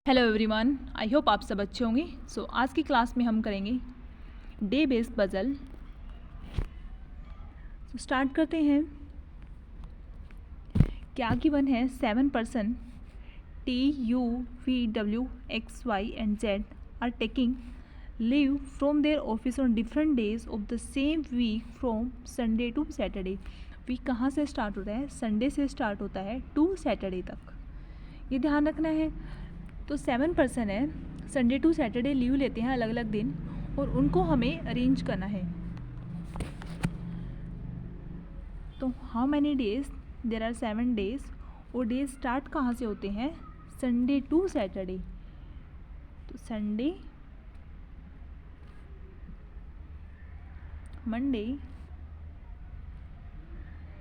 Hello everyone, I hope आप सब अच्छे होंगे। आज की क्लास में हम करेंगे डे बेस्ड पजल। स्टार्ट करते हैं। क्या गिवन है 7% T U V W X Y and Z are taking leave from their office on different days of the same week from Sunday to Saturday। Week कहाँ से start होता है? Sunday से start होता है टू सैटरडे तक, ये ध्यान रखना है। तो 7% है, संडे टू सैटरडे लीव लेते हैं अलग अलग दिन, और उनको हमें अरेंज करना है। तो how many days? There are 7 days, और डेज स्टार्ट कहाँ से होते हैं? Sunday to Saturday. तो Sunday, Monday,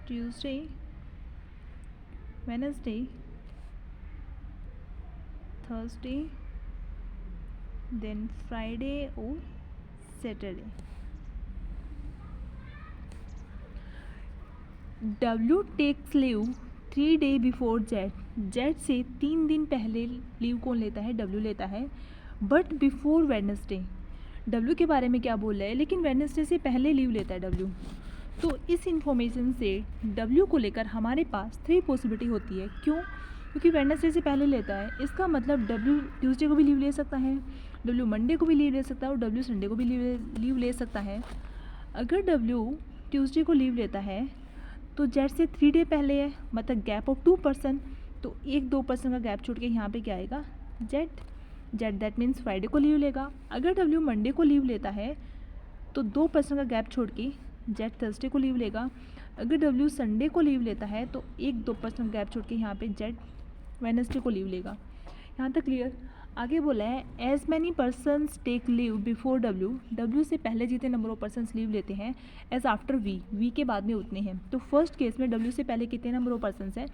Tuesday, Wednesday, Thursday, then Friday और Saturday. W takes leave 3 day before Z. Z से 3 दिन पहले लीव कौन लेता है? W लेता है। बट बिफोर वेडनेसडे, W के बारे में क्या बोल रहा है? लेकिन वेडनेसडे से पहले लीव लेता है W। तो इस इंफॉर्मेशन से W को लेकर हमारे पास 3 पॉसिबिलिटी होती है। क्यों? क्योंकि वेडनेसडे से पहले लेता है, इसका मतलब W ट्यूसडे को भी लीव ले सकता है, W मंडे को भी लीव ले सकता है, और W संडे को भी लीव ले सकता है। अगर W ट्यूसडे को लीव लेता है तो जेड से 3 डे पहले है, मतलब गैप ऑफ 2%। तो 1-2% का गैप छोड़ के यहाँ पे क्या आएगा? जेड दैट मीन्स फ्राइडे को लीव लेगा। अगर W मंडे को लीव लेता है तो 2% का गैप छोड़ के जेड थर्सडे को लीव लेगा। अगर W संडे को लीव लेता है तो 1-2% गैप छोड़ के यहाँ पे जेड वेडनेसडे को लीव लेगा। यहाँ तक क्लियर? आगे बोला है as many persons take leave before W से पहले जितने नंबर ऑफ पर्सनस लीव लेते हैं, एज आफ्टर V के बाद में उतने हैं। तो फर्स्ट केस में W से पहले कितने नंबर ऑफ पर्सनस हैं?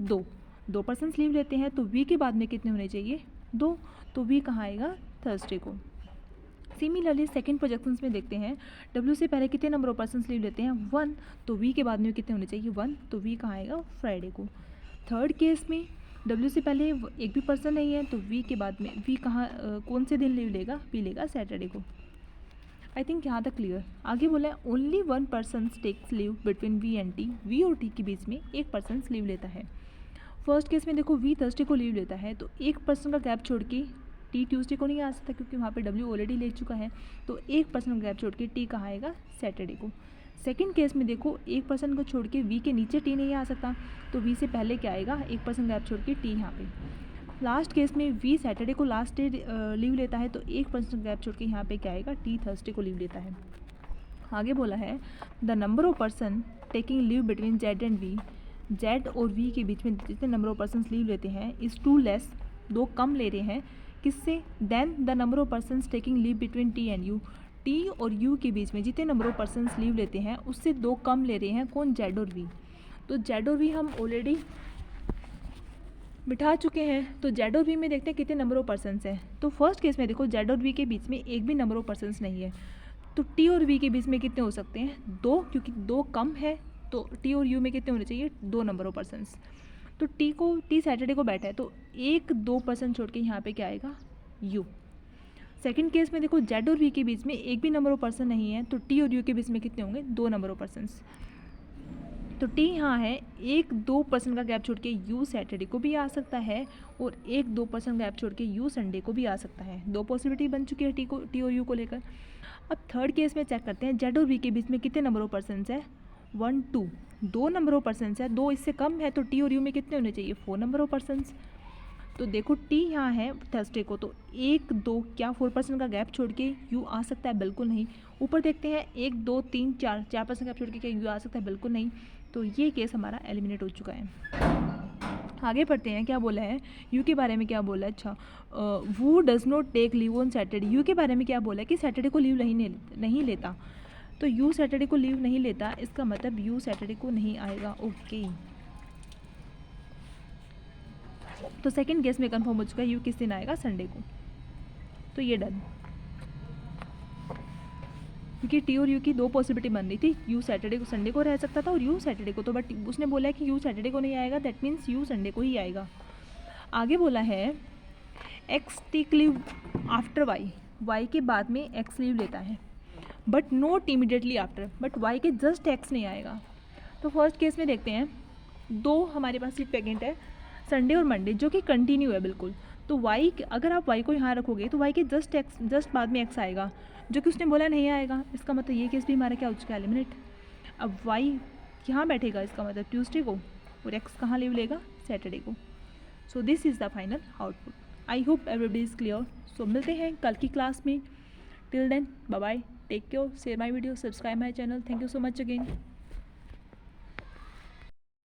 2 पर्सनस लीव लेते हैं, तो V के बाद में कितने होने चाहिए? 2। तो V कहाँ आएगा? थर्सडे को। सिमिलरली सेकेंड प्रोजेक्शंस में देखते हैं, W से पहले कितने नंबर ऑफ पर्सनस लीव लेते हैं? 1। तो V के बाद में कितने होने चाहिए? 1। तो V कहाँ आएगा? फ्राइडे को। थर्ड केस में W से पहले एक भी पर्सन नहीं है, तो V के बाद में V कहाँ कौन से दिन लीव लेगा? V लेगा सैटरडे को। आई थिंक यहाँ तक क्लियर। आगे बोला है only 1 person takes leave between V and T। V और T के बीच में एक पर्सन लीव लेता है। फर्स्ट केस में देखो V थर्सडे को लीव लेता है, तो 1% का गैप छोड़ के T ट्यूसडे को नहीं आ सकता, क्योंकि वहाँ पे W ऑलरेडी ले चुका है। तो 1% का गैप छोड़ के T कहाँ आएगा? सैटरडे को। सेकेंड केस में देखो 1% को छोड़ के V के नीचे T नहीं आ सकता, तो V से पहले क्या आएगा? 1% गैप छोड़ के T यहाँ पे। लास्ट केस में V सैटरडे को लास्ट डे लीव लेता है, तो 1% गैप छोड़ के यहाँ पे क्या आएगा? T थर्सडे को लीव लेता है। आगे बोला है the number of person taking leave between Z and V। Z और V के बीच में जितने नंबर ऑफ पर्सन लीव लेते हैं इज़ 2 लेस, 2 कम ले रहे हैं। किससे? Then the number of person taking leave between T and U। T और U के बीच में जितने नंबर ऑफ पर्सन लीव लेते हैं उससे 2 कम ले रहे हैं। कौन? Z और V। तो Z और V हम ऑलरेडी बिठा चुके हैं, तो Z और V में देखते हैं कितने नंबर ऑफ पर्सनस हैं। तो फर्स्ट केस में देखो Z और V के बीच में एक भी नंबर ऑफ पर्सनस नहीं है, तो T और V के बीच में कितने हो सकते हैं? 2, क्योंकि 2 कम है। तो T और U में कितने होने चाहिए? 2 नंबर ऑफ पर्सनस। तो T सैटरडे को बैठा है, तो 1-2% छोड़ के यहाँ पे क्या आएगा? U। सेकंड केस में देखो Z और V के बीच में एक भी नंबर ऑफ पर्सन नहीं है, तो T और U के बीच में कितने होंगे? 2 नंबर ऑफ पर्सनस। तो T यहाँ है, 1-2% का गैप छोड़ के U सैटरडे को भी आ सकता है, और 1-2% गैप छोड़ के U संडे को भी आ सकता है। 2 पॉसिबिलिटी बन चुकी है T और U को लेकर। अब थर्ड केस में चेक करते हैं Z और V के बीच में कितने नंबर ऑफ पर्सनस है? 1, 2, 2 नंबर ऑफ पर्सनस है। 2 इससे कम है, तो T और U में कितने होने चाहिए? 4 नंबर ऑफ पर्सनस। तो देखो T यहाँ है थर्सडे को, तो 1-2 क्या 4% का गैप छोड़ के U आ सकता है? बिल्कुल नहीं। ऊपर देखते हैं 1-2-3 4% गैप छोड़ के क्या U आ सकता है? बिल्कुल नहीं। तो ये केस हमारा एलिमिनेट हो चुका है। आगे पढ़ते हैं, क्या बोला है U के बारे में? क्या बोला है? अच्छा, वो does not take leave on Saturday. U के बारे में क्या बोला है? कि सैटरडे को लीव नहीं लेता। तो U सैटरडे को लीव नहीं लेता, इसका मतलब U सैटरडे को नहीं आएगा। ओके, तो सेकंड केस में कंफर्म हो चुका है U किस दिन आएगा? संडे को। तो ये डन, क्योंकि T और U की 2 पॉसिबिलिटी बन रही थी। U सैटरडे को संडे को रह सकता था और U सैटरडे को, तो बट उसने बोला है कि U सैटरडे को नहीं आएगा, दैट मीन्स U संडे को ही आएगा। आगे बोला है X take leave after Y, Y के बाद में एक्स लीव लेता है, but not immediately after, but Y के जस्ट एक्स नहीं आएगा। तो फर्स्ट केस में देखते हैं, दो हमारे पास सीट वैकेंट है, संडे और मंडे, जो कि कंटिन्यू है बिल्कुल। तो वाई, अगर आप वाई को यहाँ रखोगे तो वाई के जस्ट बाद में एक्स आएगा, जो कि उसने बोला नहीं आएगा। इसका मतलब ये केस भी हमारा क्या हो चुका है, एलिमिनेट। अब वाई यहाँ बैठेगा, इसका मतलब ट्यूसडे को, और एक्स कहाँ लीव लेगा, सैटरडे को। So this is the final output. I hope everybody is clear. So मिलते हैं कल की क्लास में। Till then bye bye, take care, share my video, subscribe my channel. Thank you so much again.